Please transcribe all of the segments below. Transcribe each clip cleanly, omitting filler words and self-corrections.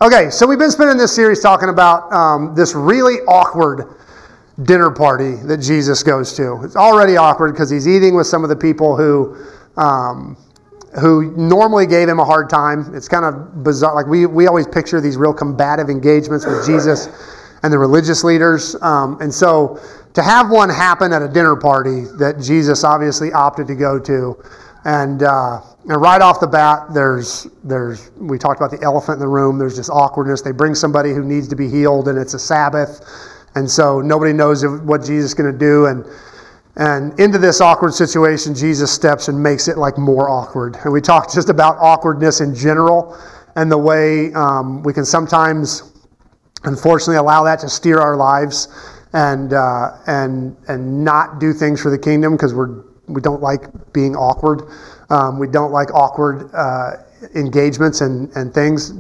Okay, so we've been spending this series talking about this really awkward dinner party that Jesus goes to. It's already awkward because he's eating with some of the people who normally gave him a hard time. It's kind of bizarre. Like we always picture these real combative engagements with Jesus and the religious leaders. And so to have one happen at a dinner party that Jesus obviously opted to go to, and right off the bat, we talked about the elephant in the room. There's just awkwardness. They bring somebody who needs to be healed, and it's a Sabbath, and so nobody knows what Jesus is going to do. And into this awkward situation, Jesus steps and makes it like more awkward. And we talked just about awkwardness in general, and the way we can sometimes, unfortunately, allow that to steer our lives, and not do things for the kingdom because we don't like being awkward. We don't like awkward engagements and things.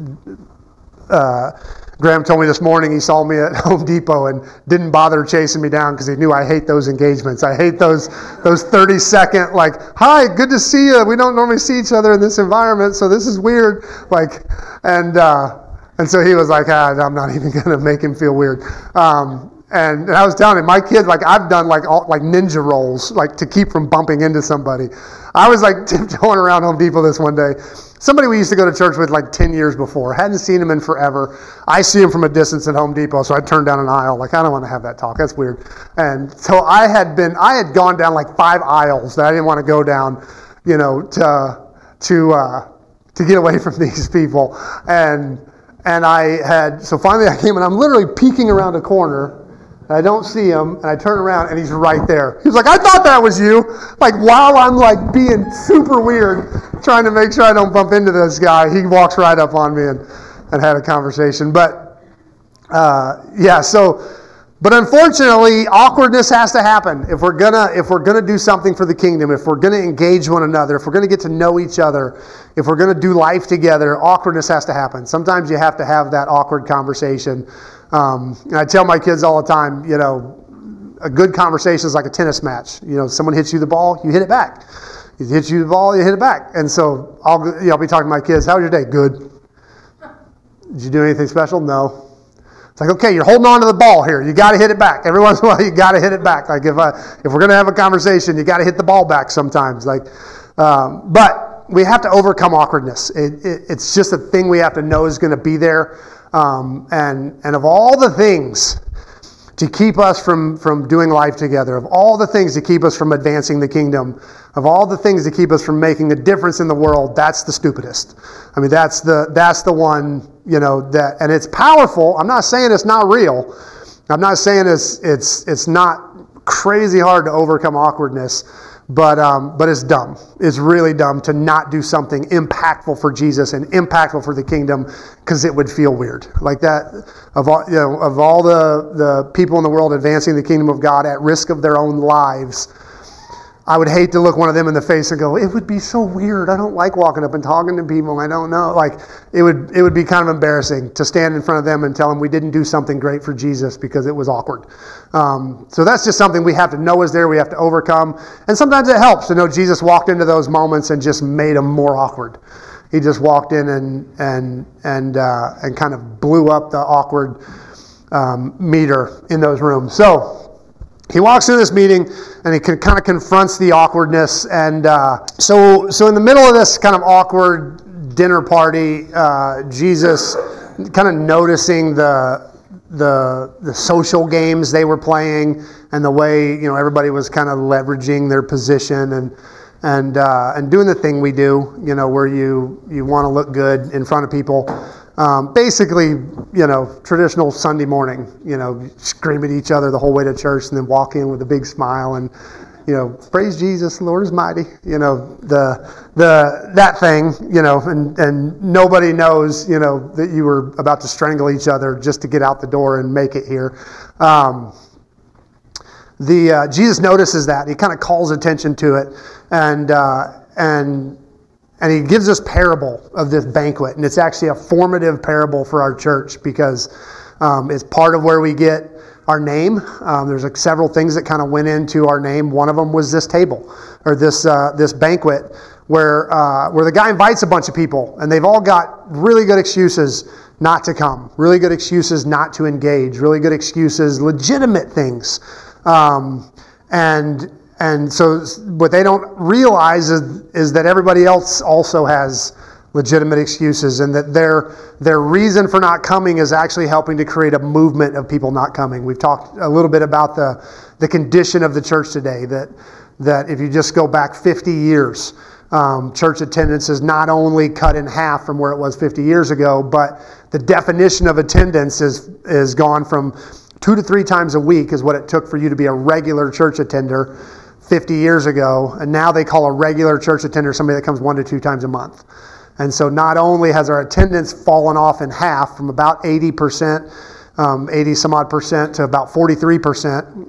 Graham told me this morning he saw me at Home Depot and didn't bother chasing me down because he knew I hate those engagements. I hate those 30-second, like, hi, good to see you. We don't normally see each other in this environment, so this is weird. Like, and so he was like, I'm not even going to make him feel weird. And I was telling him, my kids, like I've done like ninja rolls, like to keep from bumping into somebody. I was like tiptoeing around Home Depot this one day. Somebody we used to go to church with like 10 years before. Hadn't seen him in forever. I see him from a distance at Home Depot, so I turned down an aisle. Like, I don't want to have that talk. That's weird. And so I had gone down like 5 aisles that I didn't want to go down, to get away from these people. And so finally I came and I'm literally peeking around a corner. I don't see him, and I turn around, and he's right there. He was like, I thought that was you. Like, while I'm like being super weird, trying to make sure I don't bump into this guy, he walks right up on me and had a conversation. But, but unfortunately, awkwardness has to happen. If we're gonna do something for the kingdom, if we're gonna engage one another, if we're gonna get to know each other, if we're gonna do life together, awkwardness has to happen. Sometimes you have to have that awkward conversation. And I tell my kids all the time, a good conversation is like a tennis match. Someone hits you the ball, you hit it back. He hits you the ball, you hit it back. And so I'll be talking to my kids, how was your day? Good. Did you do anything special? No. It's like, okay, you're holding on to the ball here. You got to hit it back. Every once in a while, you got to hit it back. Like if we're going to have a conversation, you got to hit the ball back sometimes. Like, but we have to overcome awkwardness. It's just a thing we have to know is going to be there. And of all the things to keep us from doing life together, of all the things to keep us from advancing the kingdom, of all the things to keep us from making a difference in the world, that's the stupidest. I mean, that's the one, and it's powerful. I'm not saying it's not real. I'm not saying it's not crazy hard to overcome awkwardness. But it's dumb. It's really dumb to not do something impactful for Jesus and impactful for the kingdom because it would feel weird. Like that, of all the people in the world advancing the kingdom of God at risk of their own lives, I would hate to look one of them in the face and go, it would be so weird. I don't like walking up and talking to people I don't know. Like it would be kind of embarrassing to stand in front of them and tell them we didn't do something great for Jesus because it was awkward. So that's just something we have to know is there. We have to overcome. And sometimes it helps to know Jesus walked into those moments and just made them more awkward. He just walked in and kind of blew up the awkward meter in those rooms. So he walks into this meeting and he kind of confronts the awkwardness. And so in the middle of this kind of awkward dinner party, Jesus kind of noticing the social games they were playing and the way everybody was kind of leveraging their position and doing the thing we do, where you want to look good in front of people. Basically, traditional Sunday morning, scream at each other the whole way to church and then walk in with a big smile and, praise Jesus, the Lord is mighty, that thing, and nobody knows, that you were about to strangle each other just to get out the door and make it here. Jesus notices that. He kind of calls attention to it and he gives us parable of this banquet. And it's actually a formative parable for our church because it's part of where we get our name. There's several things that kind of went into our name. One of them was this table, or this banquet, where the guy invites a bunch of people, and they've all got really good excuses not to come, really good excuses not to engage, really good excuses, legitimate things. And so what they don't realize is that everybody else also has legitimate excuses, and that their reason for not coming is actually helping to create a movement of people not coming. We've talked a little bit about the condition of the church today, that if you just go back 50 years, church attendance is not only cut in half from where it was 50 years ago, but the definition of attendance is gone from 2 to 3 times a week is what it took for you to be a regular church attender 50 years ago. And now they call a regular church attender somebody that comes 1 to 2 times a month. And so not only has our attendance fallen off in half from about 80%, 80 some odd percent to about 43%,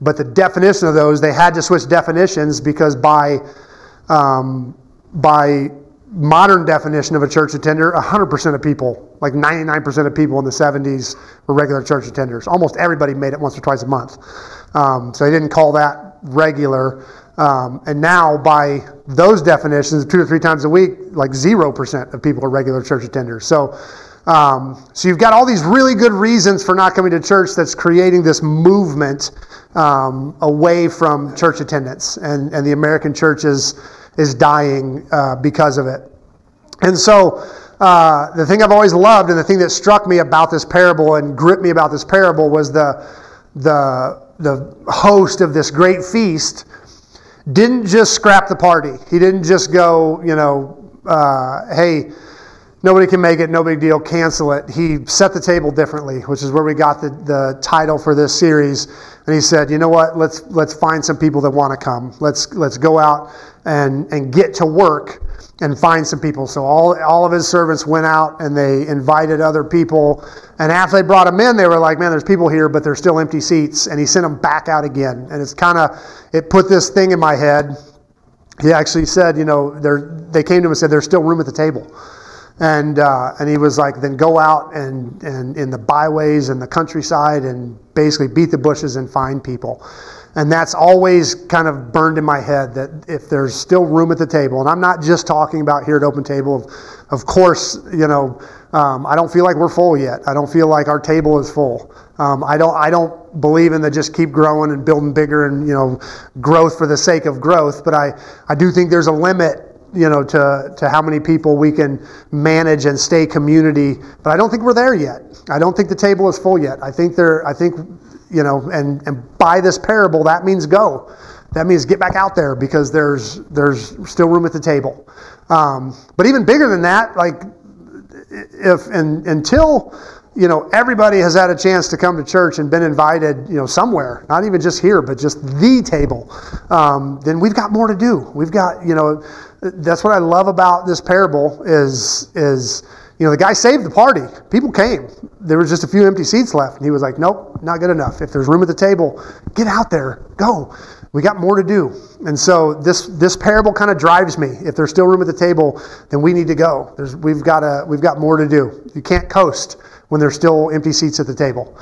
but the definition of those, they had to switch definitions because by modern definition of a church attender, 100% of people, like 99% of people in the 70s were regular church attenders. Almost everybody made it once or twice a month. So they didn't call that regular. And now by those definitions, 2 to 3 times a week, like 0% of people are regular church attenders. So you've got all these really good reasons for not coming to church that's creating this movement away from church attendance. And the American church is dying because of it. And so the thing I've always loved, and the thing that struck me about this parable and gripped me about this parable, was the host of this great feast didn't just scrap the party. He didn't just go, hey, nobody can make it, no big deal, cancel it. He set the table differently, which is where we got the title for this series. And he said, you know what, let's find some people that want to come. Let's go out and get to work and find some people. So all of his servants went out and they invited other people. And after they brought them in, they were like, man, there's people here, but there's still empty seats. And he sent them back out again. And it put this thing in my head. He actually said, they came to him and said, there's still room at the table. And he was like, then go out and in the byways and the countryside and basically beat the bushes and find people. And that's always kind of burned in my head, that if there's still room at the table, and I'm not just talking about here at Open Table, of course, I don't feel like we're full yet. I don't feel like our table is full. I don't believe in the just keep growing and building bigger and, growth for the sake of growth. But I do think there's a limit, to how many people we can manage and stay community. But I don't think we're there yet. I don't think the table is full yet. I think and by this parable, that means go. That means get back out there, because there's still room at the table. But even bigger than that, like until everybody has had a chance to come to church and been invited, somewhere, not even just here, but just the table, then we've got more to do. We've got, that's what I love about this parable is the guy saved the party. People came. There was just a few empty seats left. And he was like, nope, not good enough. If there's room at the table, get out there, go. We got more to do. And so this parable kind of drives me. If there's still room at the table, then we need to go. We've got more to do. You can't coast when there's still empty seats at the table.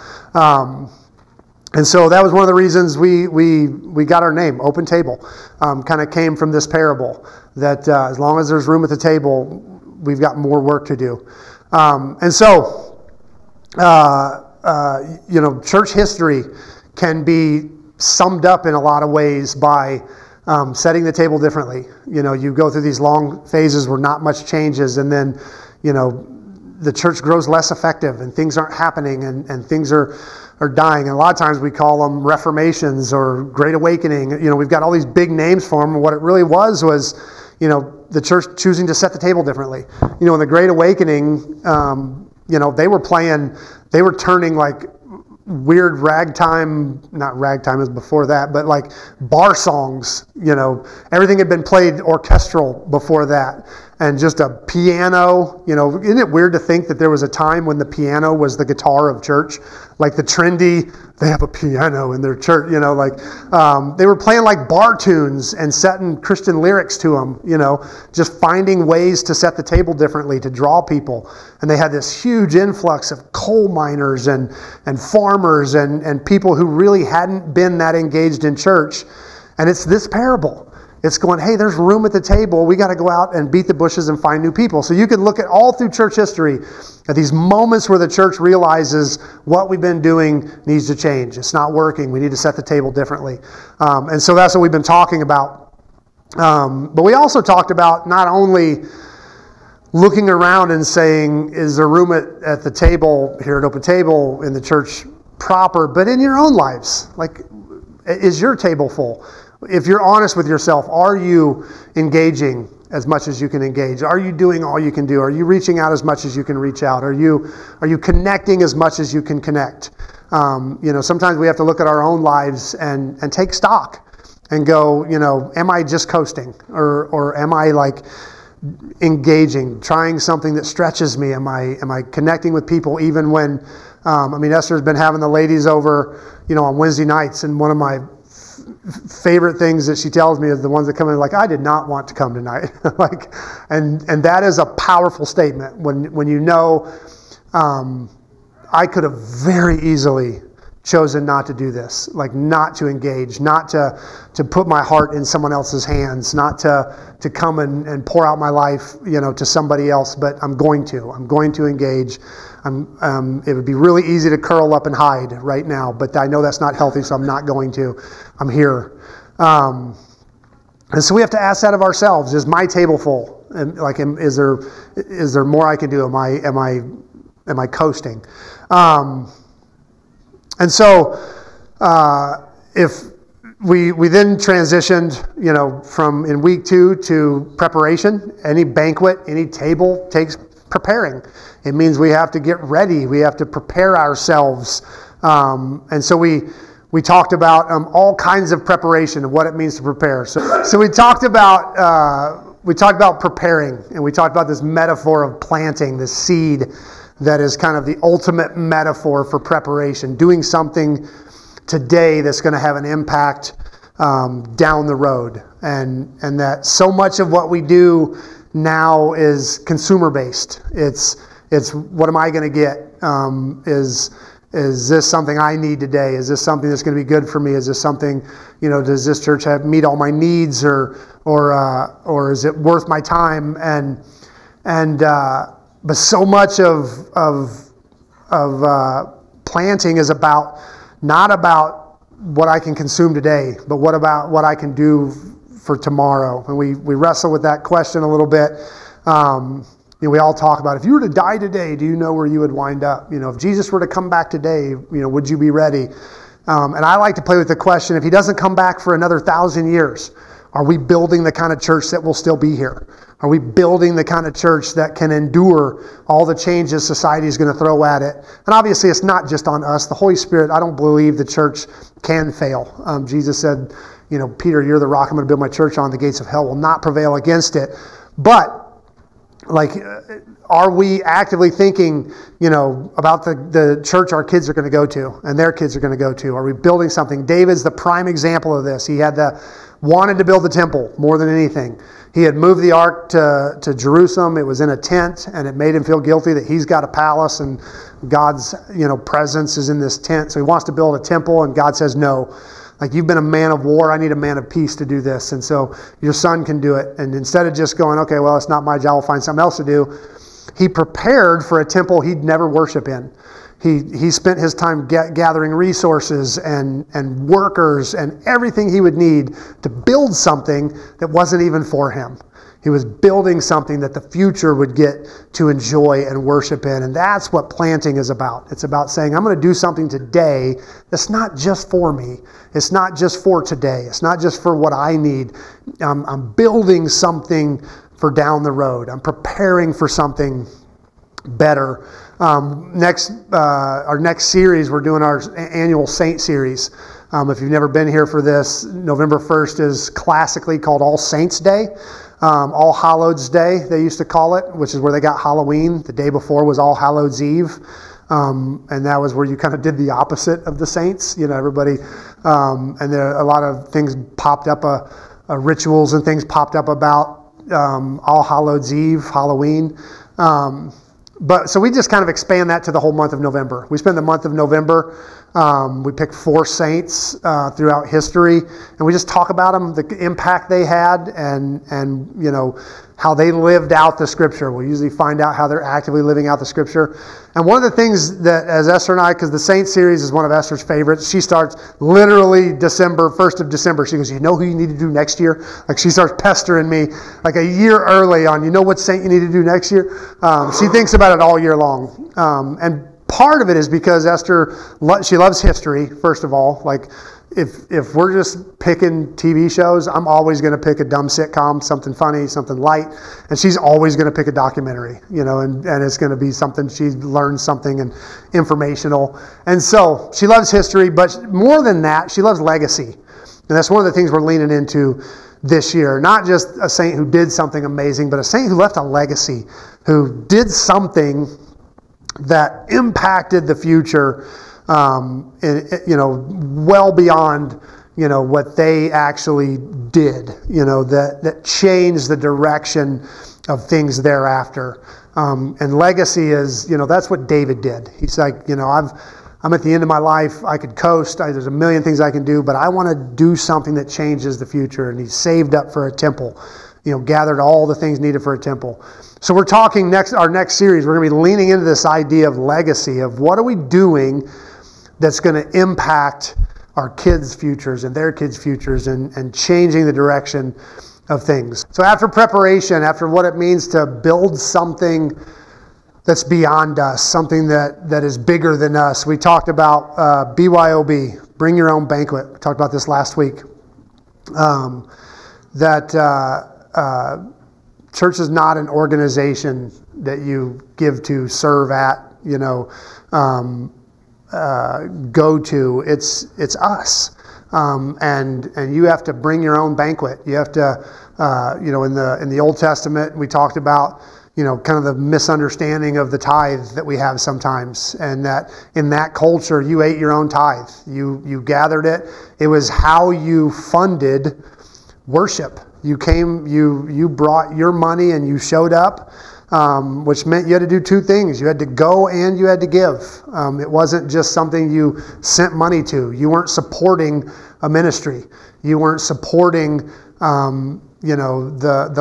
And so that was one of the reasons we got our name, Open Table. Kind of came from this parable, that as long as there's room at the table, we've got more work to do. And so, church history can be summed up in a lot of ways by setting the table differently. You go through these long phases where not much changes, and then, the church grows less effective and things aren't happening and things are dying. And a lot of times we call them reformations or Great Awakening. We've got all these big names for them. And what it really was, the church choosing to set the table differently. In the Great Awakening, they were turning like weird ragtime, not ragtime as before that, but like bar songs, everything had been played orchestral before that. and just a piano. Isn't it weird to think that there was a time when the piano was the guitar of church? Like the trendy, they have a piano in their church, they were playing like bar tunes and setting Christian lyrics to them, just finding ways to set the table differently to draw people. And they had this huge influx of coal miners and farmers and people who really hadn't been that engaged in church. And it's this parable. It's going, hey, there's room at the table. We got to go out and beat the bushes and find new people. So you can look at all through church history at these moments where the church realizes what we've been doing needs to change. It's not working. We need to set the table differently. And so that's what we've been talking about. But we also talked about not only looking around and saying, is there room at the table here at Open Table in the church proper, but in your own lives. Like, is your table full? If you're honest with yourself, are you engaging as much as you can engage? Are you doing all you can do? Are you reaching out as much as you can reach out? Are you connecting as much as you can connect? Sometimes we have to look at our own lives and take stock and go, am I just coasting? Or am I engaging, trying something that stretches me? Am I connecting with people even when, Esther's been having the ladies over, on Wednesday nights, and one of my favorite things that she tells me is the ones that come in I did not want to come tonight. And that is a powerful statement when I could have very easily chosen not to do this, not to engage, not to put my heart in someone else's hands, not to come and pour out my life, to somebody else, but I'm going to engage. It would be really easy to curl up and hide right now, but I know that's not healthy, so I'm not going to. I'm here. And so we have to ask that of ourselves. Is my table full? And is there more I can do? Am I coasting? And so if we then transitioned, from in week 2 to preparation. Any banquet, any table takes preparing. It means we have to get ready. We have to prepare ourselves. And so we talked about all kinds of preparation and what it means to prepare. So we talked about preparing, and we talked about this metaphor of planting, the seed that is kind of the ultimate metaphor for preparation, doing something today that's going to have an impact down the road. And that so much of what we do now is consumer based. It's what am I going to get? Is this something I need today? Is this something that's going to be good for me? Is this something, does this church meet all my needs, or is it worth my time? But so much of planting is not about what I can consume today, but what I can do for tomorrow. And we wrestle with that question a little bit. We all talk about, if you were to die today, do you know where you would wind up? If Jesus were to come back today, would you be ready? And I like to play with the question, if he doesn't come back for another 1,000 years, are we building the kind of church that will still be here? Are we building the kind of church that can endure all the changes society is going to throw at it? And obviously it's not just on us. The Holy Spirit, I don't believe the church can fail. Jesus said, Peter, you're the rock I'm going to build my church on. The gates of hell will not prevail against it. But are we actively thinking, about the church our kids are going to go to and their kids are going to go to? Are we building something? David's the prime example of this. He wanted to build the temple more than anything. He had moved the ark to Jerusalem. It was in a tent, and it made him feel guilty that he's got a palace and God's presence is in this tent. So he wants to build a temple, and God says no. You've been a man of war. I need a man of peace to do this. And so your son can do it. And instead of just going, okay, well, it's not my job, I'll find something else to do, he prepared for a temple he'd never worship in. He spent his time gathering resources and workers and everything he would need to build something that wasn't even for him. He was building something that the future would get to enjoy and worship in. And that's what planting is about. It's about saying, I'm going to do something today that's not just for me. It's not just for today. It's not just for what I need. I'm building something for down the road. I'm preparing for something better. Our next series, we're doing our annual Saint series. If you've never been here for this, November 1st is classically called All Saints Day. All Hallows Day, they used to call it, which is where they got Halloween. The day before was All Hallows Eve. And that was where you kind of did the opposite of the saints. Everybody, and there a lot of things popped up, rituals and things popped up about All Hallows Eve, Halloween. But so we just kind of expand that to the whole month of November. We spend the month of November. We pick 4 saints throughout history, and we just talk about them, the impact they had, and how they lived out the Scripture. We usually find out how they're actively living out the Scripture. And one of the things that, as Esther and I, because the Saint series is one of Esther's favorites, she starts literally 1st of December. She goes, you know who you need to do next year? Like, she starts pestering me like a year early on, you know what saint you need to do next year? She thinks about it all year long. And part of it is because Esther, she loves history, first of all. Like, if we're just picking TV shows, I'm always going to pick a dumb sitcom, something funny, something light, and she's always going to pick a documentary, and it's going to be something she learns something and informational. And so she loves history, but more than that, she loves legacy. And that's one of the things we're leaning into this year. Not just a saint who did something amazing, but a saint who left a legacy, who did something that impacted the future, well beyond, what they actually did, that changed the direction of things thereafter. And legacy is, that's what David did. He's like, I'm at the end of my life. I could coast. There's a million things I can do, but I want to do something that changes the future. And he saved up for a temple, gathered all the things needed for a temple. So we're talking our next series, we're going to be leaning into this idea of legacy, of what are we doing that's going to impact our kids' futures and their kids' futures and changing the direction of things. So after preparation, after what it means to build something that's beyond us, something that is bigger than us, we talked about BYOB, Bring Your Own Banquet. We talked about this last week. Church is not an organization that you give to, serve at, go to. It's us, and you have to bring your own banquet. You have to, in the Old Testament, we talked about, kind of the misunderstanding of the tithe that we have sometimes, and that in that culture, you ate your own tithe. You gathered it. It was how you funded worship. You came, you brought your money and you showed up, which meant you had to do 2 things. You had to go and you had to give. It wasn't just something you sent money to. You weren't supporting a ministry. You weren't supporting, the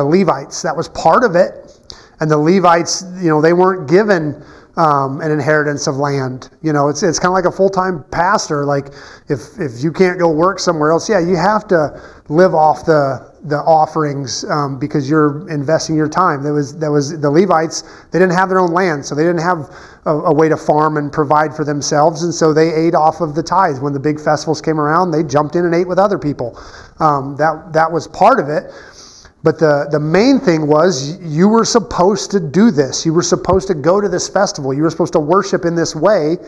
Levites. That was part of it. And the Levites, they weren't given an inheritance of land. It's kind of like a full-time pastor. Like, if you can't go work somewhere else, you have to live off the offerings because you're investing your time. That was the Levites. They didn't have their own land, so they didn't have a way to farm and provide for themselves, and so they ate off of the tithes. When the big festivals came around, they jumped in and ate with other people. That was part of it. But the main thing was you were supposed to do this. You were supposed to go to this festival. You were supposed to worship in this way.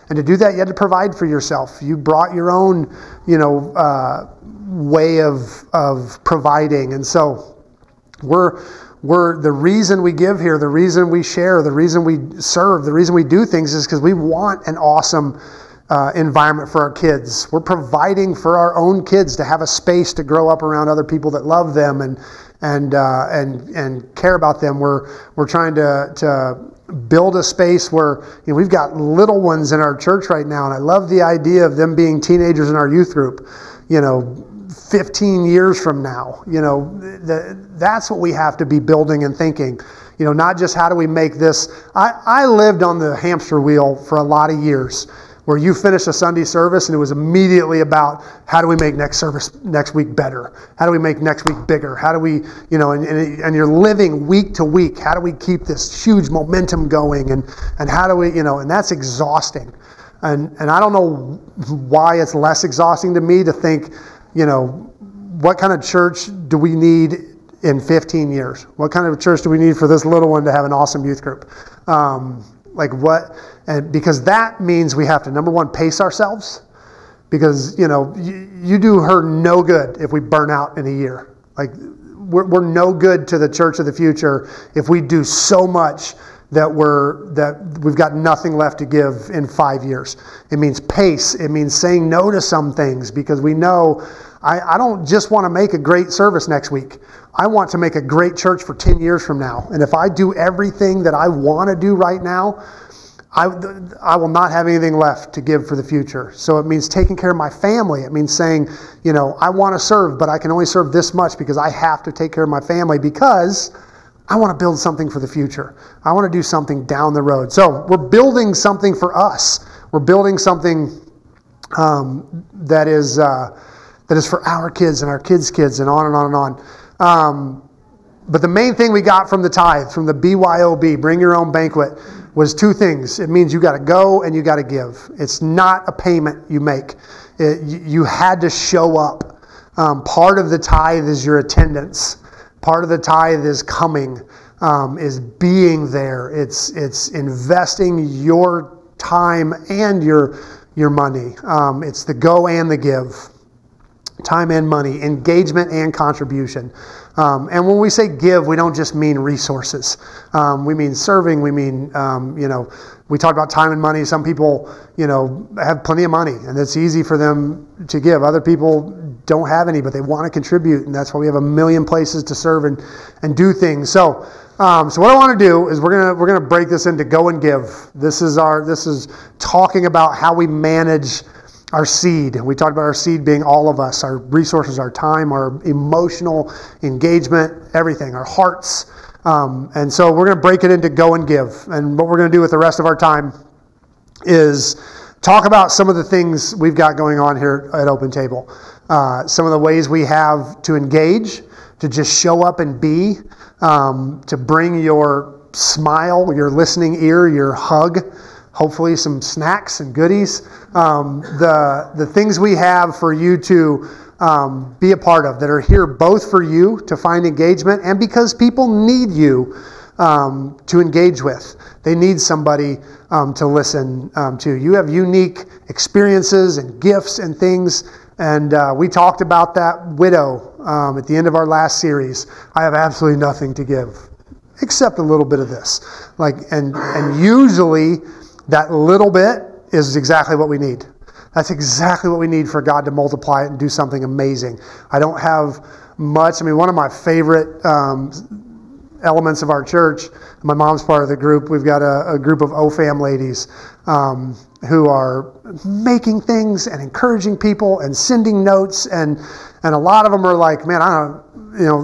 And to do that, you had to provide for yourself. You brought your own, way of providing. And so we're the reason we give here, the reason we share, the reason we serve, the reason we do things is because we want an awesome environment for our kids. We're providing for our own kids to have a space to grow up around other people that love them and care about them. We're trying to build a space where we've got little ones in our church right now, and I love the idea of them being teenagers in our youth group. 15 years from now, that's what we have to be building and thinking. Not just how do we make this. I lived on the hamster wheel for a lot of years, where you finished a Sunday service and it was immediately about how do we make next week better? How do we make next week bigger? How do we, and you're living week to week. How do we keep this huge momentum going? And how do we, and that's exhausting. And I don't know why it's less exhausting to me to think, what kind of church do we need in 15 years? What kind of church do we need for this little one to have an awesome youth group? And because that means we have to, number one, pace ourselves, because, you do her no good if we burn out in a year. Like, we're no good to the church of the future if we do so much that we've got nothing left to give in 5 years. It means pace. It means saying no to some things, because we know I don't just want to make a great service next week. I want to make a great church for 10 years from now. And if I do everything that I want to do right now, I will not have anything left to give for the future. So it means taking care of my family. It means saying, I want to serve, but I can only serve this much because I have to take care of my family, because I want to build something for the future. I want to do something down the road. So we're building something for us. We're building something that is for our kids and our kids' kids, and on and on and on. But the main thing we got from the tithe, from the BYOB, bring your own banquet, was two things. It means you got to go and you got to give. It's not a payment you make. You had to show up. Part of the tithe is your attendance. Part of the tithe is coming, is being there. It's investing your time and your money. It's the go and the give. Time and money, engagement and contribution. And when we say give, we don't just mean resources. We mean serving. We mean, we talk about time and money. Some people, have plenty of money, and it's easy for them to give. Other people don't have any, but they want to contribute, and that's why we have a million places to serve and do things. So what I want to do is we're gonna break this into go and give. This is talking about how we manage our seed. We talked about our seed being all of us, our resources, our time, our emotional engagement, everything, our hearts. And so we're going to break it into go and give. And what we're going to do with the rest of our time is talk about some of the things we've got going on here at Open Table. Some of the ways we have to engage, to just show up and be, to bring your smile, your listening ear, your hug, hopefully some snacks and goodies, the things we have for you to be a part of, that are here both for you to find engagement and because people need you to engage with. They need somebody to listen to. You have unique experiences and gifts and things, and we talked about that widow at the end of our last series. I have absolutely nothing to give except a little bit of this. And usually that little bit is exactly what we need. That's exactly what we need for God to multiply it and do something amazing. I don't have much. One of my favorite elements of our church, my mom's part of the group, we've got a group of OFAM ladies who are making things and encouraging people and sending notes. And a lot of them are like, man,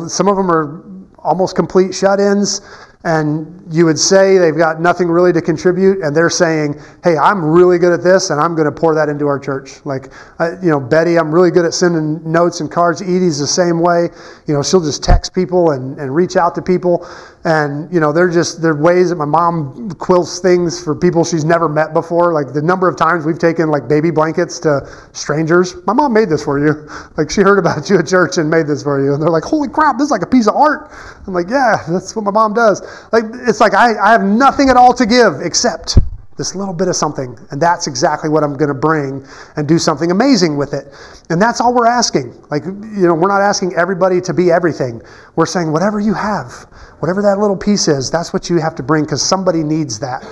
some of them are almost complete shut-ins. And you would say they've got nothing really to contribute, and they're saying, hey, I'm really good at this, and I'm going to pour that into our church. Betty, I'm really good at sending notes and cards. Edie's the same way. She'll just text people and reach out to people. And, they're ways that my mom quilts things for people she's never met before. Like the number of times we've taken baby blankets to strangers. My mom made this for you. She heard about you at church and made this for you. And they're like, holy crap, this is like a piece of art. I'm like, yeah, that's what my mom does. I have nothing at all to give except this little bit of something. And that's exactly what I'm going to bring and do something amazing with it. And that's all we're asking. We're not asking everybody to be everything. We're saying whatever you have, whatever that little piece is, that's what you have to bring because somebody needs that.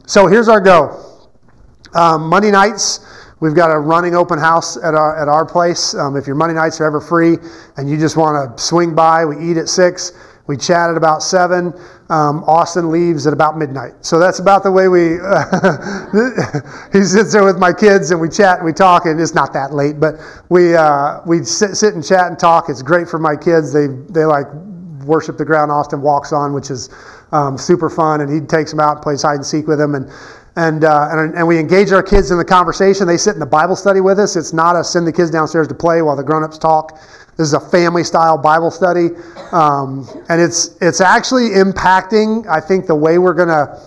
So here's our go. Monday nights, we've got a running open house at our place. If your Monday nights are ever free and you just want to swing by, we eat at 6. We chat at about 7. Austin leaves at about midnight. So that's about the way he sits there with my kids and we chat and we talk, and it's not that late, but we sit and chat and talk. It's great for my kids. They worship the ground Austin walks on, which is super fun, and he takes them out and plays hide and seek with them, and we engage our kids in the conversation. They sit in the Bible study with us. It's not a send the kids downstairs to play while the grown-ups talk. This is a family-style Bible study, and it's actually impacting, I think, the way we're going to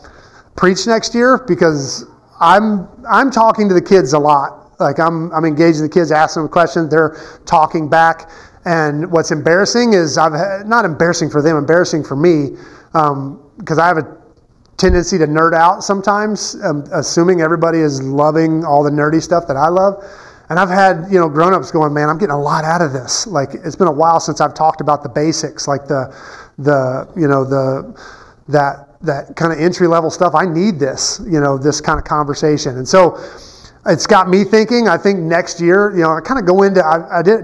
preach next year, because I'm talking to the kids a lot. I'm engaging the kids, asking them questions. They're talking back, and what's embarrassing is not embarrassing for them, embarrassing for me, because I have a tendency to nerd out sometimes, assuming everybody is loving all the nerdy stuff that I love. And I've had, grown-ups going, man, I'm getting a lot out of this. Like, it's been a while since I've talked about the basics, like that kind of entry-level stuff. I need this, this kind of conversation. And so it's got me thinking, I think next year, I kind of go into,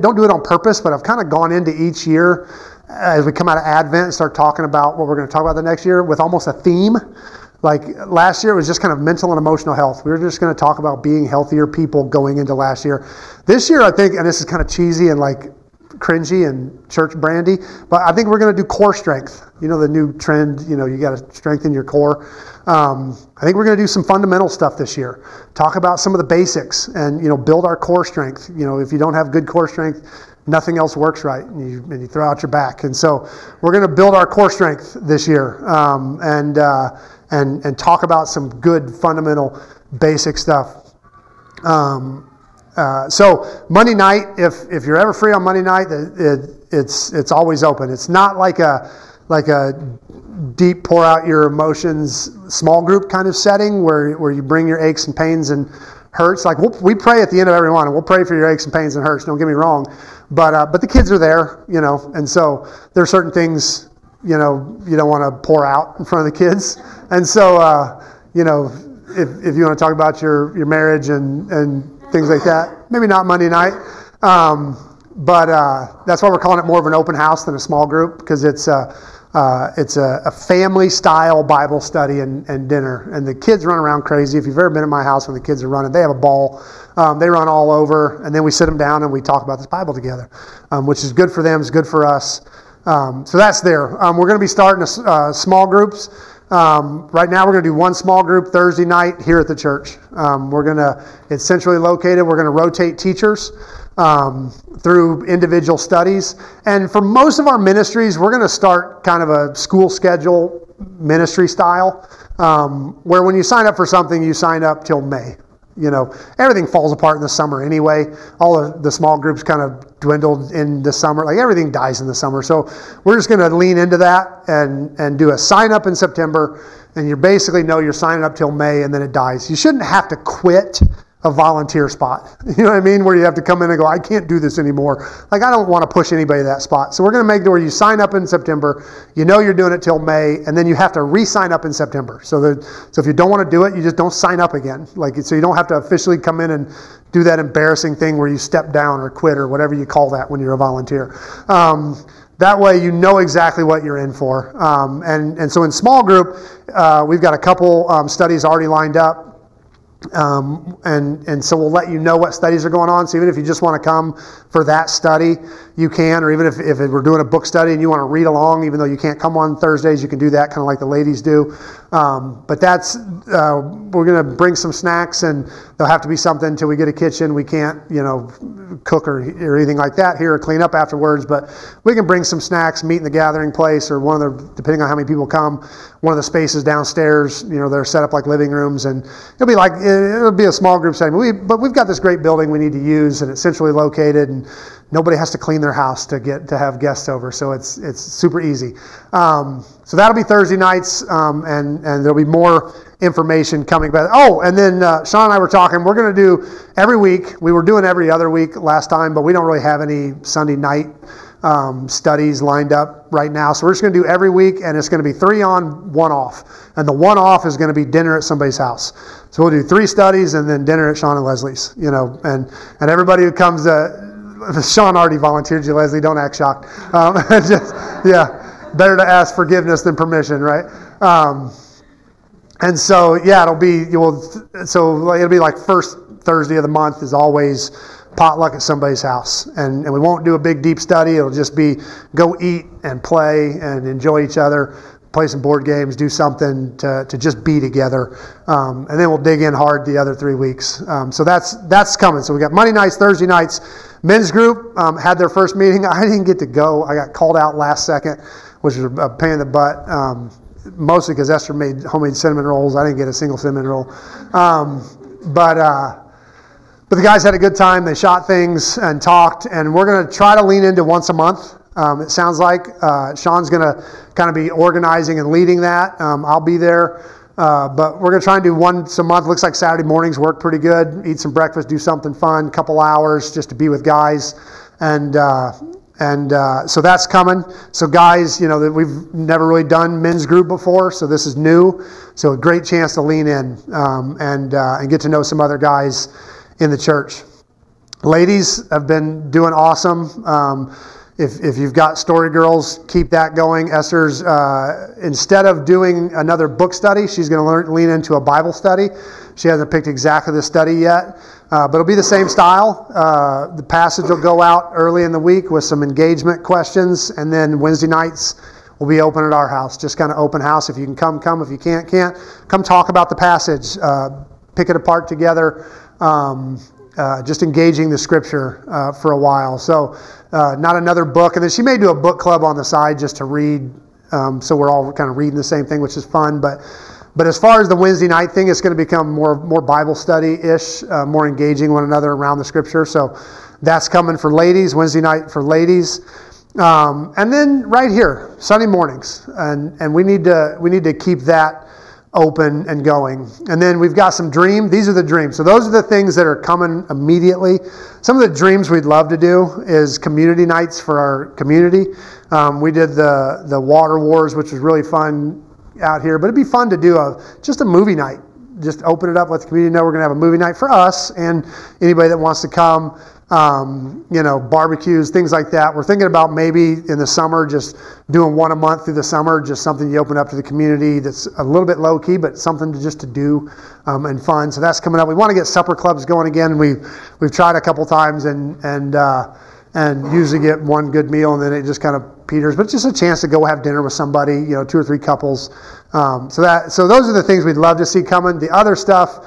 don't do it on purpose, but I've kind of gone into each year as we come out of Advent and start talking about what we're going to talk about the next year with almost a theme. Like last year, it was just kind of mental and emotional health. We were just going to talk about being healthier people going into last year. This year, I think, and this is kind of cheesy and like cringy and church brandy, but I think we're going to do core strength. The new trend, you got to strengthen your core. I think we're going to do some fundamental stuff this year. Talk about some of the basics and, build our core strength. If you don't have good core strength, nothing else works right, and you throw out your back. And so we're going to build our core strength this year and talk about some good fundamental basic stuff. So Monday night, if you're ever free on Monday night, it's always open. It's not like a deep pour out your emotions small group kind of setting where you bring your aches and pains and hurts. Like we pray at the end of every one, and we'll pray for your aches and pains and hurts. Don't get me wrong, but the kids are there, and so there are certain things you don't want to pour out in front of the kids, and so if you want to talk about your marriage and things like that, maybe not Monday night, but that's why we're calling it more of an open house than a small group, because it's a family-style Bible study and dinner. And the kids run around crazy. If you've ever been at my house when the kids are running, they have a ball. They run all over, and then we sit them down and we talk about this Bible together, which is good for them, is good for us. So that's there. We're going to be starting small groups. Right now we're going to do one small group Thursday night here at the church. It's centrally located. We're going to rotate teachers through individual studies. And for most of our ministries, we're going to start kind of a school schedule ministry style, where when you sign up for something, you sign up till May. Everything falls apart in the summer anyway. All of the small groups kind of dwindled in the summer. Like everything dies in the summer. So we're just going to lean into that and do a sign up in September. And you basically know you're signing up till May, and then it dies. You shouldn't have to quit a volunteer spot. You know what I mean? Where you have to come in and go, I can't do this anymore. Like, I don't want to push anybody to that spot. So we're going to make it where you sign up in September, you're doing it till May, and then you have to re-sign up in September. So if you don't want to do it, you just don't sign up again. So you don't have to officially come in and do that embarrassing thing where you step down or quit or whatever you call that when you're a volunteer. That way you know exactly what you're in for. And so in small group, we've got a couple studies already lined up. And so we'll let you know what studies are going on. So even if you just want to come for that study, you can, or even if we're doing a book study and you want to read along, even though you can't come on Thursdays, you can do that kind of like the ladies do. But that's, we're going to bring some snacks, and there'll have to be something until we get a kitchen. We can't, cook or anything like that here or clean up afterwards, but we can bring some snacks, meet in the gathering place, or depending on how many people come, one of the spaces downstairs, they're set up like living rooms, and it'll be a small group setting. But we've got this great building we need to use, and it's centrally located, and nobody has to clean their house to have guests over, so it's super easy. So that'll be Thursday nights, and there'll be more information coming back. Oh, and then Sean and I were talking, we're going to do every week. We were doing every other week last time, but we don't really have any Sunday night studies lined up right now. So we're just going to do every week, and it's going to be 3 on, 1 off. And the 1 off is going to be dinner at somebody's house. So we'll do 3 studies and then dinner at Sean and Leslie's, and everybody who comes, Sean already volunteered you, Leslie, don't act shocked. Better to ask forgiveness than permission, right? And so, it'll be like first Thursday of the month is always potluck at somebody's house. And we won't do a big deep study. It'll just be go eat and play and enjoy each other, play some board games, do something to just be together. And then we'll dig in hard the other 3 weeks. So that's coming. So we got Monday nights, Thursday nights. Men's group had their first meeting. I didn't get to go. I got called out last second, which was a pain in the butt. Mostly because Esther made homemade cinnamon rolls. I didn't get a single cinnamon roll. But the guys had a good time. They shot things and talked, and we're going to try to lean into once a month. It sounds like Sean's going to kind of be organizing and leading that. I'll be there But we're going to try and do once a month. Looks like Saturday mornings work pretty good. Eat some breakfast, do something fun, couple hours just to be with guys. And so that's coming. So guys, that we've never really done men's group before, so this is new. So a great chance to lean in and get to know some other guys in the church. Ladies have been doing awesome. If you've got Story Girls, keep that going. Esther's, instead of doing another book study, she's going to lean into a Bible study. She hasn't picked exactly the study yet, but it'll be the same style. The passage will go out early in the week with some engagement questions, and then Wednesday nights will be open at our house. Just kind of open house. If you can come. If you can't. Come talk about the passage. Pick it apart together. Just engaging the scripture for a while. So not another book. And then she may do a book club on the side just to read. So we're all kind of reading the same thing, which is fun. But as far as the Wednesday night thing, it's going to become more Bible study-ish, more engaging one another around the scripture. So that's coming for ladies, Wednesday night for ladies. And then right here, Sunday mornings. And we need to keep that open and going. And then we've got some dreams. These are the dreams. So those are the things that are coming immediately. Some of the dreams we'd love to do is community nights for our community. We did the Water Wars, which was really fun out here, but it'd be fun to do just a movie night. Just open it up, let the community know we're going to have a movie night for us and anybody that wants to come. Barbecues, things like that. We're thinking about maybe in the summer just doing one a month through the summer, just something you open up to the community that's a little bit low key, but something to do and fun. So that's coming up. We want to get supper clubs going again. We've tried a couple times and usually get one good meal and then it just kind of peters. But just a chance to go have dinner with somebody, 2 or 3 couples. So those are the things we'd love to see coming. The other stuff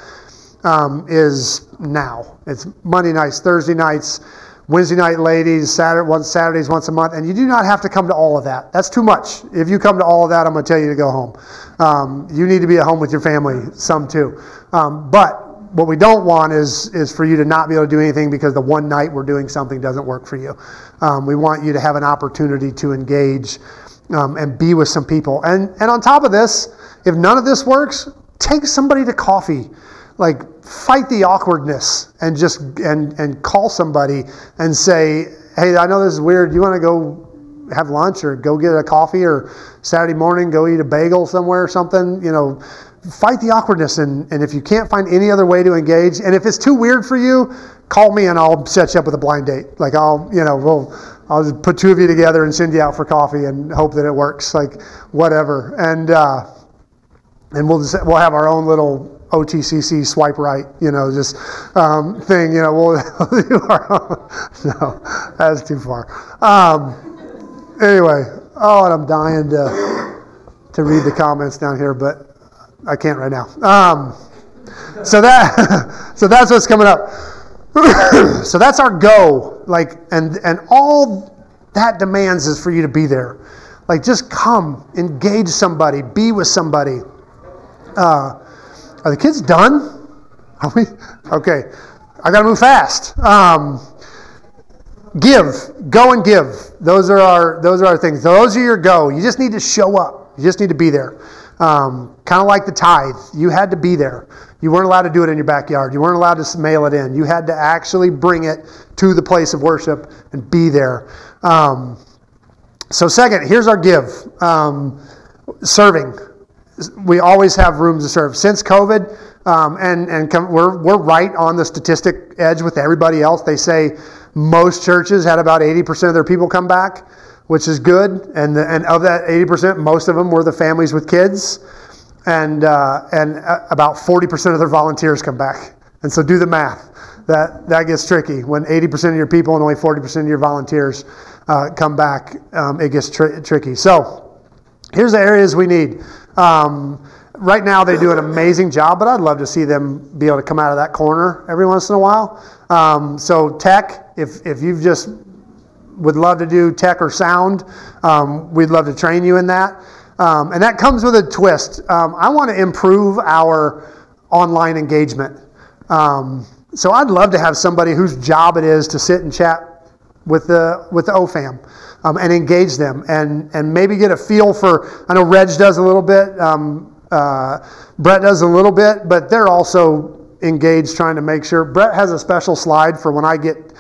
is now. It's Monday nights, Thursday nights, Wednesday night ladies, Saturdays once a month, and you do not have to come to all of that. That's too much. If you come to all of that, I'm going to tell you to go home. You need to be at home with your family, some too. But what we don't want is for you to not be able to do anything because the one night we're doing something doesn't work for you. We want you to have an opportunity to engage and be with some people. And on top of this, if none of this works, take somebody to coffee. Like, fight the awkwardness and just and call somebody and say, hey, I know this is weird. Do you want to go have lunch or go get a coffee or Saturday morning go eat a bagel somewhere or something? Fight the awkwardness. And if you can't find any other way to engage, and if it's too weird for you, call me and I'll set you up with a blind date. Like I'll just put 2 of you together and send you out for coffee and hope that it works. Like whatever. And we'll have our own little OTCC swipe right, thing, we'll do our own. No, that's too far. Anyway, and I'm dying to read the comments down here, but I can't right now. So that's what's coming up. So that's our go. And all that demands is for you to be there. Like, just come, engage somebody, be with somebody. Are the kids done? Are we? Okay. I got to move fast. Go and give. Those are our things. Those are your go. You just need to show up. You just need to be there. Kind of like the tithe. You had to be there. You weren't allowed to do it in your backyard. You weren't allowed to mail it in. You had to actually bring it to the place of worship and be there. So second, here's our give. Serving. We always have room to serve. Since COVID, we're right on the statistic edge with everybody else. They say most churches had about 80% of their people come back, which is good. And of that 80%, most of them were the families with kids, and about 40% of their volunteers come back. And so do the math. That gets tricky when 80% of your people and only 40% of your volunteers come back. It gets tricky. So here's the areas we need. Right now they do an amazing job, but I'd love to see them be able to come out of that corner every once in a while. So tech, if you've just would love to do tech or sound, we'd love to train you in that. And that comes with a twist. I want to improve our online engagement. So I'd love to have somebody whose job it is to sit and chat with the OFAM. And engage them and maybe get a feel for, I know Reg does a little bit, Brett does a little bit, but they're also engaged trying to make sure. Brett has a special slide for when I get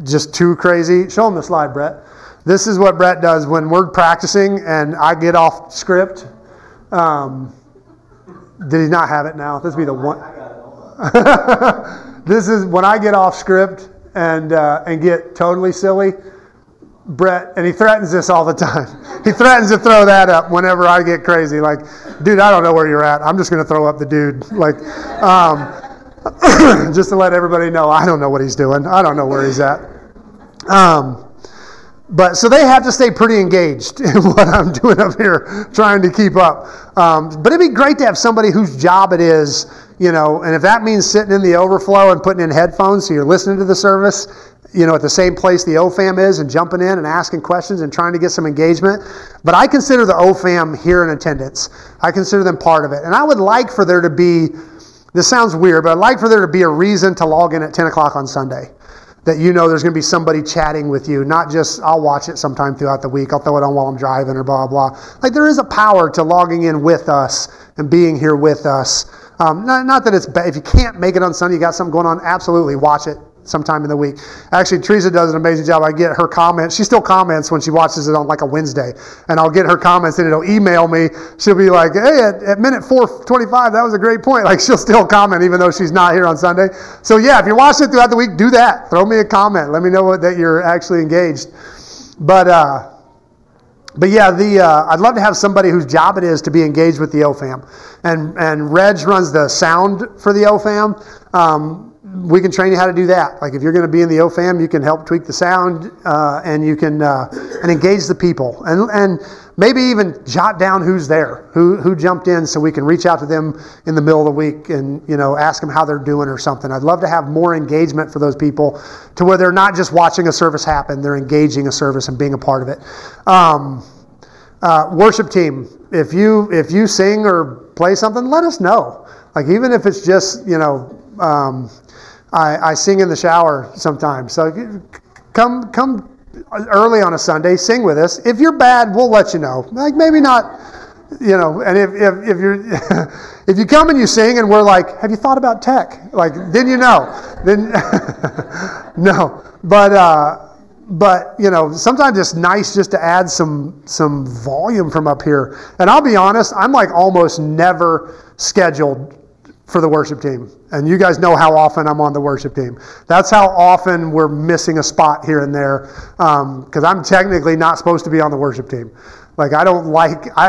just too crazy. Show him the slide, Brett. This is what Brett does when we're practicing and I get off script. Did he not have it now? This would be the one. This is when I get off script and get totally silly. Brett, and he threatens this all the time. He threatens to throw that up whenever I get crazy. Like, dude, I don't know where you're at. I'm just going to throw up the dude. Like, just to let everybody know, I don't know what he's doing. I don't know where he's at. But so they have to stay pretty engaged in what I'm doing up here, trying to keep up. But it'd be great to have somebody whose job it is, and if that means sitting in the overflow and putting in headphones so you're listening to the service, at the same place the OFAM is and jumping in and asking questions and trying to get some engagement. But I consider the OFAM here in attendance. I consider them part of it. And I would like for there to be, this sounds weird, but I'd like for there to be a reason to log in at 10 o'clock on Sunday. That there's going to be somebody chatting with you, not just I'll watch it sometime throughout the week. I'll throw it on while I'm driving or blah, blah. Like there is a power to logging in with us and being here with us. Not that it's bad. If you can't make it on Sunday, you got something going on, absolutely watch it sometime in the week. Actually, Teresa does an amazing job. I get her comments. She still comments when she watches it on like a Wednesday. And I'll get her comments and it'll email me. She'll be like, hey, at minute 4:25, that was a great point. Like she'll still comment even though she's not here on Sunday. So yeah, if you're watching it throughout the week, do that. Throw me a comment. Let me know that you're actually engaged. But yeah, I'd love to have somebody whose job it is to be engaged with the OFAM. And Reg runs the sound for the OFAM. We can train you how to do that. Like if you're going to be in the OFAM, you can help tweak the sound and you can and engage the people and maybe even jot down who's there, who jumped in, so we can reach out to them in the middle of the week and ask them how they're doing or something. I'd love to have more engagement for those people to where they're not just watching a service happen, they're engaging a service and being a part of it. Worship team, if you sing or play something, let us know. Like even if it's just I sing in the shower sometimes. So come early on a Sunday, sing with us. If you're bad, we'll let you know. Like maybe not, and if you're if you come and you sing and we're like, have you thought about tech? Like then Then no. But sometimes it's nice just to add some volume from up here. And I'll be honest, I'm like almost never scheduled for the worship team. And you guys know how often I'm on the worship team. That's how often we're missing a spot here and there. Because I'm technically not supposed to be on the worship team. Like I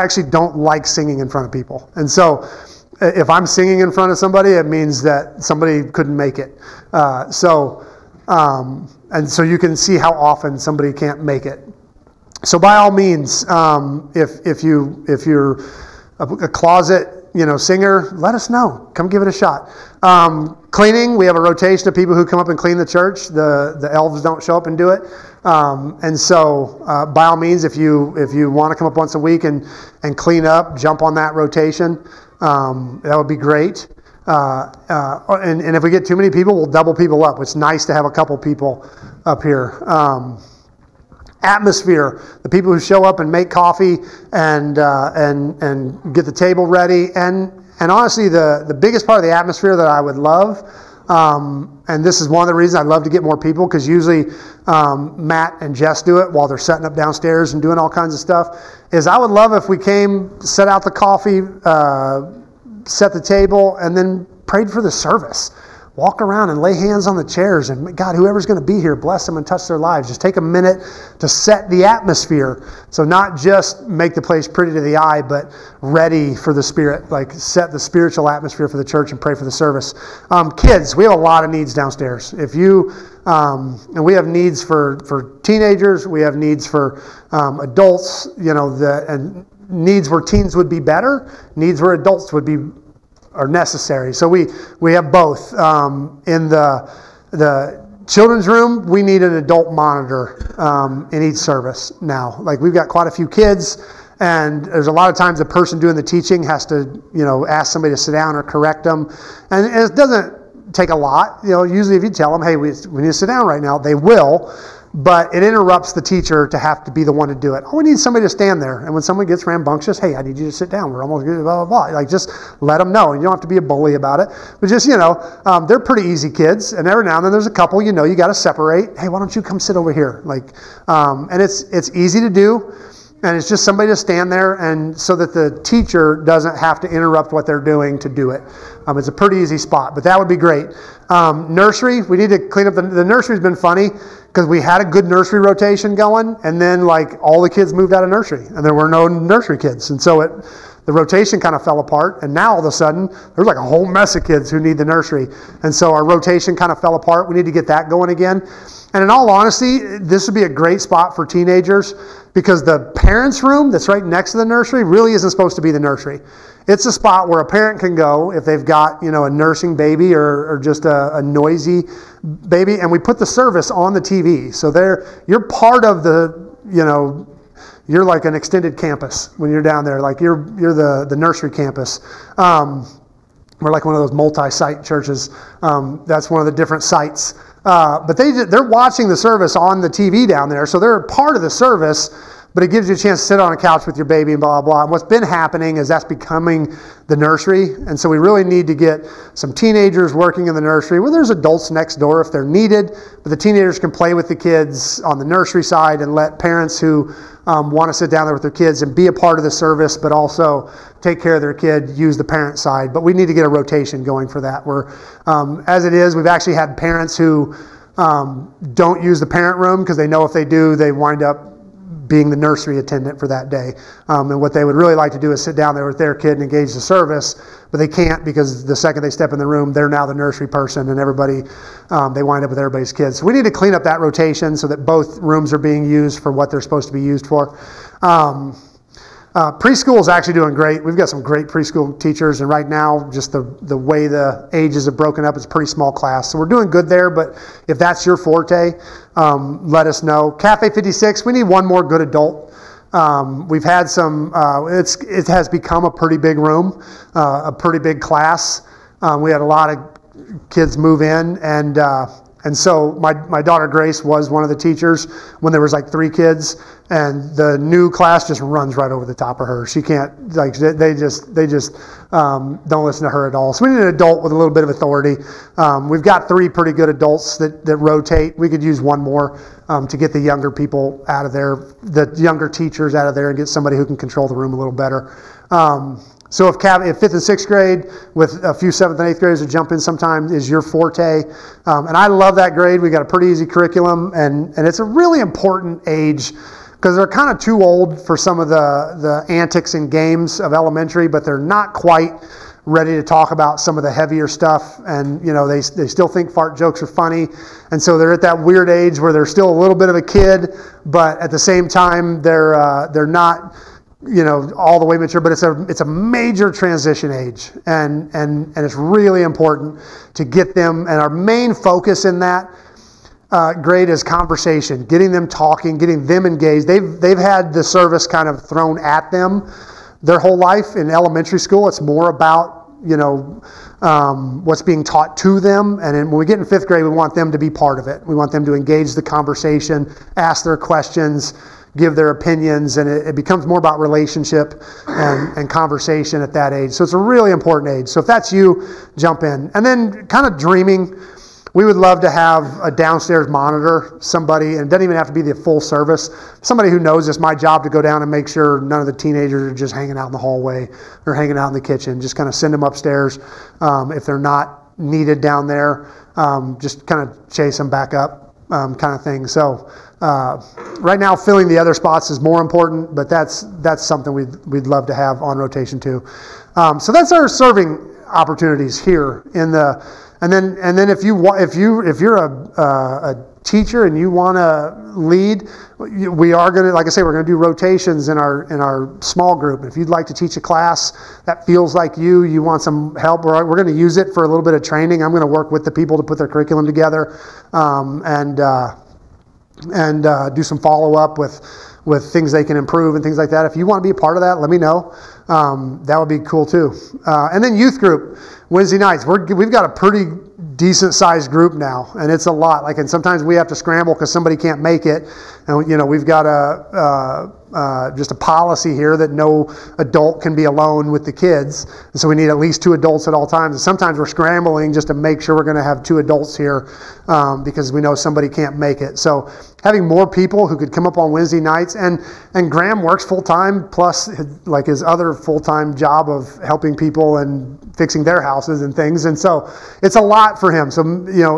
actually don't like singing in front of people. And so if I'm singing in front of somebody, it means that somebody couldn't make it. And so you can see how often somebody can't make it. So by all means, if you're a closet singer, let us know. Come give it a shot. Cleaning, we have a rotation of people who come up and clean the church. The elves don't show up and do it. And so by all means, if you want to come up once a week and clean up, jump on that rotation. That would be great. And if we get too many people, we'll double people up. It's nice to have a couple people up here. Atmosphere, the people who show up and make coffee and get the table ready, and honestly the biggest part of the atmosphere that I would love, and this is one of the reasons I'd love to get more people, because usually Matt and Jess do it while they're setting up downstairs and doing all kinds of stuff, is I would love if we came, set out the coffee, set the table, and then prayed for the service. Walk around and lay hands on the chairs, and God, whoever's going to be here, bless them and touch their lives. Just take a minute to set the atmosphere. So not just make the place pretty to the eye, but ready for the Spirit. Like set the spiritual atmosphere for the church and pray for the service. Kids, we have a lot of needs downstairs. If you and we have needs for teenagers, we have needs for adults. And needs where teens would be better, needs where adults are necessary. So we have both. In the children's room, we need an adult monitor in each service now. Like we've got quite a few kids, and there's a lot of times the person doing the teaching has to ask somebody to sit down or correct them, and it doesn't take a lot. Usually if you tell them, hey, we need to sit down right now, they will. but it interrupts the teacher to have to be the one to do it. Oh, we need somebody to stand there. And when someone gets rambunctious, hey, I need you to sit down. We're almost good, blah, blah, blah. Like, just let them know. And you don't have to be a bully about it. But just, they're pretty easy kids. And every now and then there's a couple, you got to separate. Hey, why don't you come sit over here? And it's easy to do. And it's just somebody to stand there and so that the teacher doesn't have to interrupt what they're doing to do it. It's a pretty easy spot, but that would be great. Nursery, we need to clean up. The nursery's been funny because we had a good nursery rotation going, and then all the kids moved out of nursery, and there were no nursery kids. And so the rotation kind of fell apart, and now all of a sudden, there's a whole mess of kids who need the nursery. And so our rotation kind of fell apart. We need to get that going again. And in all honesty, this would be a great spot for teenagers because the parents' room that's right next to the nursery really isn't supposed to be the nursery. It's a spot where a parent can go if they've got, a nursing baby or just a noisy baby, and we put the service on the TV. So you're part of the, you're like an extended campus when you're down there. You're the nursery campus. We're like one of those multi-site churches. That's one of the different sites. But they're watching the service on the TV down there, so they're a part of the service, but it gives you a chance to sit on a couch with your baby and blah, blah, blah. And what's been happening is that's becoming the nursery, and so we really need to get some teenagers working in the nursery. Well, there's adults next door if they're needed, but the teenagers can play with the kids on the nursery side and let parents who want to sit down there with their kids and be a part of the service, but also take care of their kid, use the parent side. But we need to get a rotation going for that. As it is, we've actually had parents who don't use the parent room because they know if they do, they wind up being the nursery attendant for that day. And what they would really like to do is sit down there with their kid and engage the service, but they can't because the second they step in the room, they're now the nursery person and everybody, they wind up with everybody's kids. So we need to clean up that rotation so that both rooms are being used for what they're supposed to be used for. Preschool is actually doing great. We've got some great preschool teachers, and right now, just the way the ages have broken up, it's a pretty small class. So we're doing good there, but if that's your forte, let us know. Cafe 56, we need one more good adult. We've had some, it has become a pretty big room, a pretty big class. We had a lot of kids move in, and so my daughter Grace was one of the teachers when there was 3 kids, and the new class just runs right over the top of her. She can't, they just don't listen to her at all. So we need an adult with a little bit of authority. We've got 3 pretty good adults that rotate. We could use one more to get the younger people out of there, the younger teachers out of there, and get somebody who can control the room a little better. So if 5th and 6th grade with a few 7th and 8th graders who jump in sometimes is your forte, and I love that grade. We got a pretty easy curriculum, and it's a really important age because they're kind of too old for some of the antics and games of elementary, but they're not quite ready to talk about some of the heavier stuff, and they still think fart jokes are funny, and so they're at that weird age where they're still a little bit of a kid, but at the same time they're not all the way mature, but it's a major transition age, and it's really important to get them. And our main focus in that grade is conversation, getting them talking, getting them engaged. They've had the service kind of thrown at them their whole life. In elementary school, it's more about what's being taught to them, and then when we get in 5th grade, we want them to be part of it. We want them to engage the conversation, ask their questions, give their opinions, and it becomes more about relationship and conversation at that age. So it's a really important age. So if that's you, jump in. And then kind of dreaming, we would love to have a downstairs monitor, somebody, and it doesn't even have to be the full service, somebody who knows it's my job to go down and make sure none of the teenagers are just hanging out in the hallway or hanging out in the kitchen. Just kind of send them upstairs if they're not needed down there. Just kind of chase them back up, kind of thing. So right now, filling the other spots is more important, but that's something we'd love to have on rotation too. So that's our serving opportunities here in the. And then if you're a teacher and you want to lead, we are going to, like I say, we're going to do rotations in our small group. If you'd like to teach a class that feels like you want some help, we're going to use it for a little bit of training. I'm going to work with the people to put their curriculum together and do some follow up with with things they can improve and things like that. If you want to be a part of that, let me know. That would be cool too. And then youth group, Wednesday nights. We've got a pretty decent sized group now, and it's a lot. And sometimes we have to scramble because somebody can't make it, and we've got just a policy here that no adult can be alone with the kids, and so we need at least 2 adults at all times. And sometimes we're scrambling just to make sure we're going to have 2 adults here because we know somebody can't make it. So having more people who could come up on Wednesday nights, and Graham works full time plus his other full time job of helping people and fixing their houses and things, and so it's a lot for him. So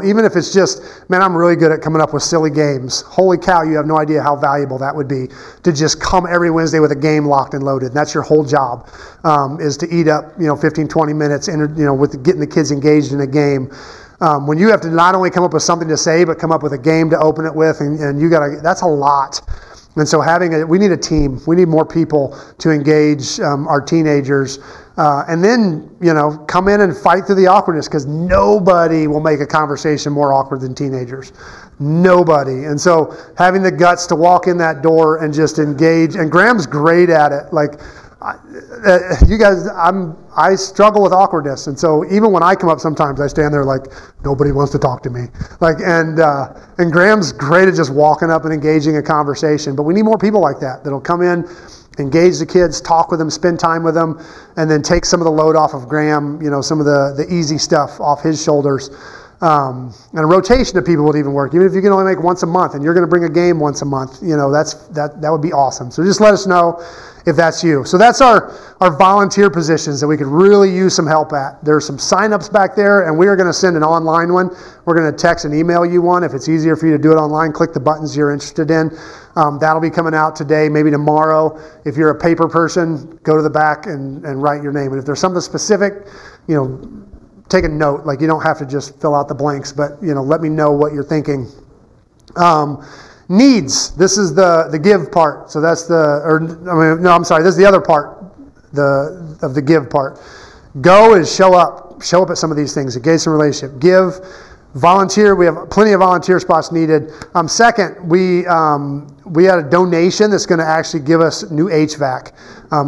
even if it's just, man, I'm really good at coming up with silly games. Holy cow, you have no idea how valuable that would be to just come every Wednesday with a game locked and loaded. And that's your whole job, is to eat up 15, 20 minutes with getting the kids engaged in a game. When you have to not only come up with something to say, but come up with a game to open it with, and that's a lot. And so we need a team. We need more people to engage our teenagers. And then, come in and fight through the awkwardness, because nobody will make a conversation more awkward than teenagers. Nobody. And so having the guts to walk in that door and just engage, and Graham's great at it. You guys, I struggle with awkwardness, and so even when I come up, sometimes I stand there like nobody wants to talk to me. And Graham's great at just walking up and engaging a conversation. But we need more people like that'll come in, engage the kids, talk with them, spend time with them, and then take some of the load off of Graham. Some of the easy stuff off his shoulders. And a rotation of people would even work. Even if you can only make once a month, and you're going to bring a game once a month, that would be awesome. So just let us know if that's you. So that's our volunteer positions that we could really use some help at. There's some sign-ups back there, and we are going to send an online one. We're going to text and email you one. If it's easier for you to do it online, click the buttons you're interested in. That'll be coming out today, maybe tomorrow. If you're a paper person, go to the back and write your name. And if there's something specific, take a note. You don't have to just fill out the blanks, but let me know what you're thinking. Needs. This is the give part. So that's this is the other part of the give part. Go is show up. Show up at some of these things. Engage some relationship. Give. Volunteer. We have plenty of volunteer spots needed. Second, we had a donation that's going to actually give us new HVAC.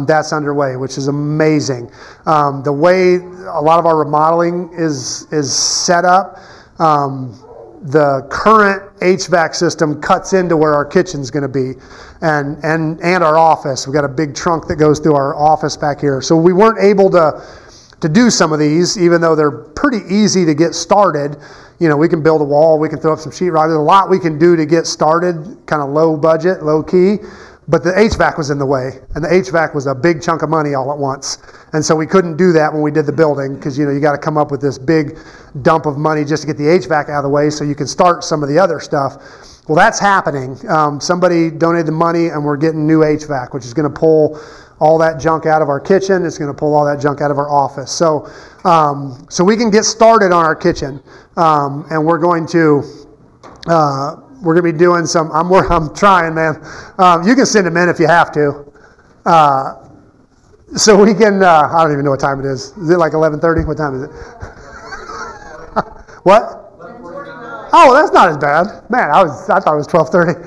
That's underway, which is amazing. The way a lot of our remodeling is set up, the current HVAC system cuts into where our kitchen's going to be, and our office. We've got a big trunk that goes through our office back here. So we weren't able to do some of these, even though they're pretty easy to get started. We can build a wall, we can throw up some sheetrock. There's a lot we can do to get started, kind of low budget, low key. But the HVAC was in the way, and the HVAC was a big chunk of money all at once. And so we couldn't do that when we did the building, because you got to come up with this big dump of money just to get the HVAC out of the way so you can start some of the other stuff. Well, that's happening. Somebody donated the money, and we're getting new HVAC, which is going to pull all that junk out of our kitchen. It's going to pull all that junk out of our office. So we can get started on our kitchen, and we're going to be doing some. I'm trying, man. You can send them in if you have to. So we can. I don't even know what time it is. Is it like 11:30? What time is it? What? Oh, that's not as bad, man. I thought it was 12:30.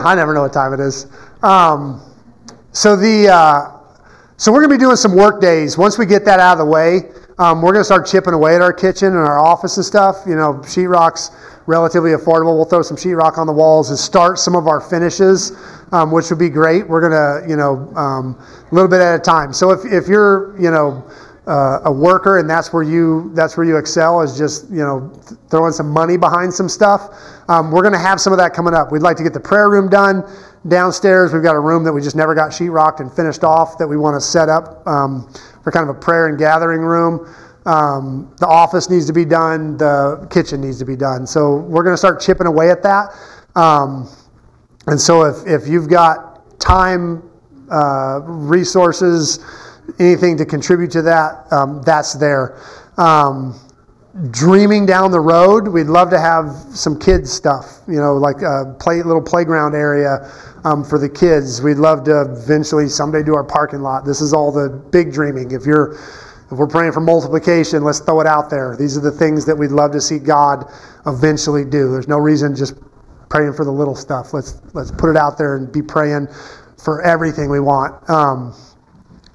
I never know what time it is. So we're going to be doing some work days. Once we get that out of the way, we're going to start chipping away at our kitchen and our office and stuff. Sheetrock's relatively affordable. We'll throw some sheetrock on the walls and start some of our finishes, which would be great. We're going to, a little bit at a time. So if you're, a worker and that's where you excel, is just, throwing some money behind some stuff. We're going to have some of that coming up. We'd like to get the prayer room done downstairs. We've got a room that we just never got sheetrocked and finished off that we want to set up for kind of a prayer and gathering room. The office needs to be done. The kitchen needs to be done. So we're going to start chipping away at that. And so if you've got time, resources, anything to contribute to that, that's there. Dreaming down the road, we'd love to have some kids stuff, like a little playground area for the kids. We'd love to eventually someday do our parking lot. This is all the big dreaming. If we're praying for multiplication, let's throw it out there. These are the things that we'd love to see God eventually do. There's no reason just praying for the little stuff. Let's put it out there and be praying for everything we want.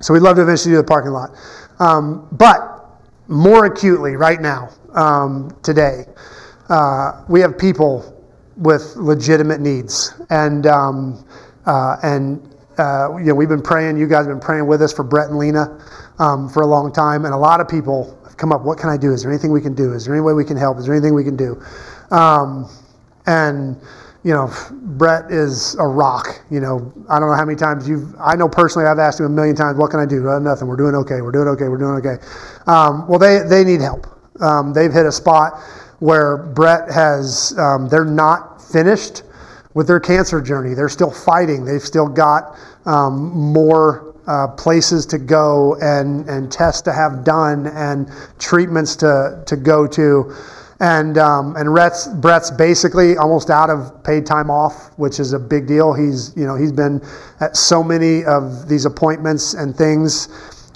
So we'd love to eventually do the parking lot. But more acutely right now, today, we have people with legitimate needs. And we've been praying, you guys have been praying with us for Brett and Lena for a long time. And a lot of people have come up, what can I do? Is there anything we can do? Is there any way we can help? Is there anything we can do? Brett is a rock. I don't know how many times I know personally I've asked him a million times, what can I do? Nothing. We're doing okay. We're doing okay. Well, they need help. They've hit a spot where Brett has, they're not finished with their cancer journey. They're still fighting. They've still got more places to go and tests to have done and treatments to go to. And Brett's basically almost out of paid time off, which is a big deal. He's been at so many of these appointments and things.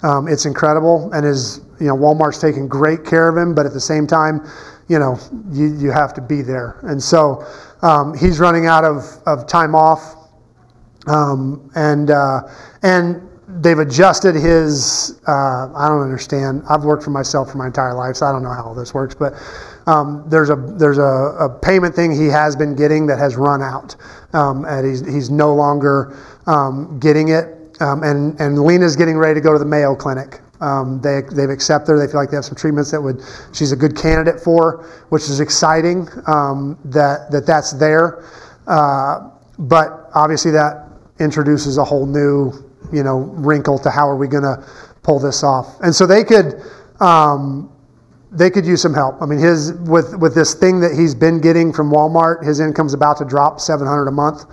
It's incredible. And Walmart's taking great care of him, but at the same time, you have to be there. And so he's running out of time off. And they've adjusted his, I don't understand. I've worked for myself for my entire life, so I don't know how all this works, but there's a payment thing he has been getting that has run out, and he's no longer getting it. And Lena's getting ready to go to the Mayo Clinic. They've accepted her. They feel like they have some treatments she's a good candidate for, which is exciting that's there. But obviously that introduces a whole new wrinkle to how are we going to pull this off. And so they could use some help. I mean, with this thing that he's been getting from Walmart, his income's about to drop $700 a month,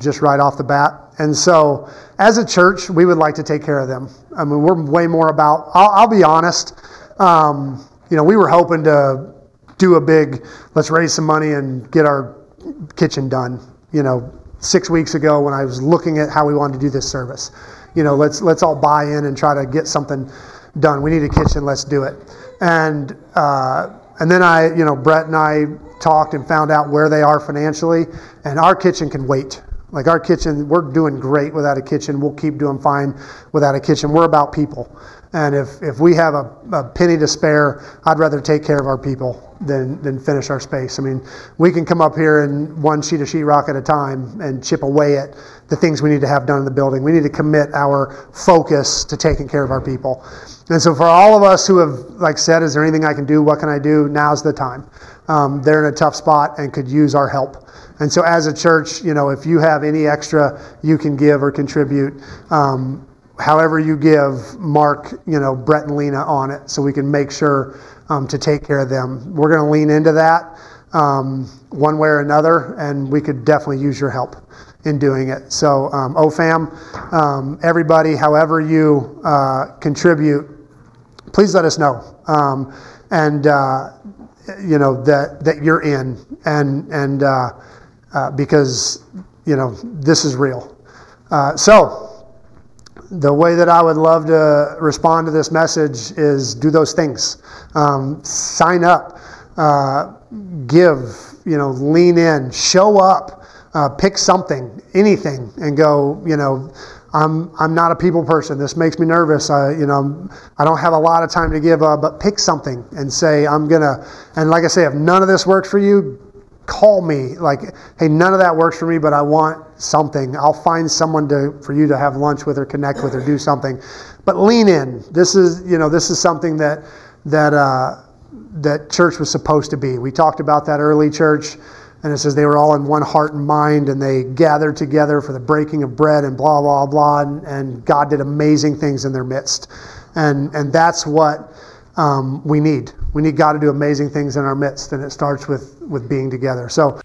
just right off the bat. And so as a church, we would like to take care of them. I mean, we're way more about, I'll be honest, we were hoping to do a big, let's raise some money and get our kitchen done, 6 weeks ago when I was looking at how we wanted to do this service. Let's all buy in and try to get something done. We need a kitchen, let's do it. And then Brett and I talked and found out where they are financially, and our kitchen can wait. Like our kitchen, we're doing great without a kitchen. We'll keep doing fine without a kitchen. We're about people. And if we have a penny to spare, I'd rather take care of our people than finish our space. I mean, we can come up here and one sheet of sheetrock at a time and chip away at the things we need to have done in the building. We need to commit our focus to taking care of our people. And so for all of us who have said, is there anything I can do? What can I do? Now's the time. They're in a tough spot and could use our help. And so as a church, if you have any extra you can give or contribute, however you give, mark, Brett and Lena on it so we can make sure to take care of them. We're going to lean into that one way or another, and we could definitely use your help in doing it. So OFAM, everybody, however you contribute, please let us know. That you're in, and because this is real. So the way that I would love to respond to this message is do those things. Sign up, give, lean in, show up, pick something, anything, and go. I'm not a people person. This makes me nervous. I don't have a lot of time to give, but pick something and say, I'm gonna. And like I say, if none of this works for you, call me. Hey, none of that works for me, but I want something. I'll find someone for you to have lunch with or connect with or do something. But lean in. This is something that church was supposed to be. We talked about that early church. And it says they were all in one heart and mind, and they gathered together for the breaking of bread and blah, blah, blah. And God did amazing things in their midst. And that's what we need. We need God to do amazing things in our midst, and it starts with being together. So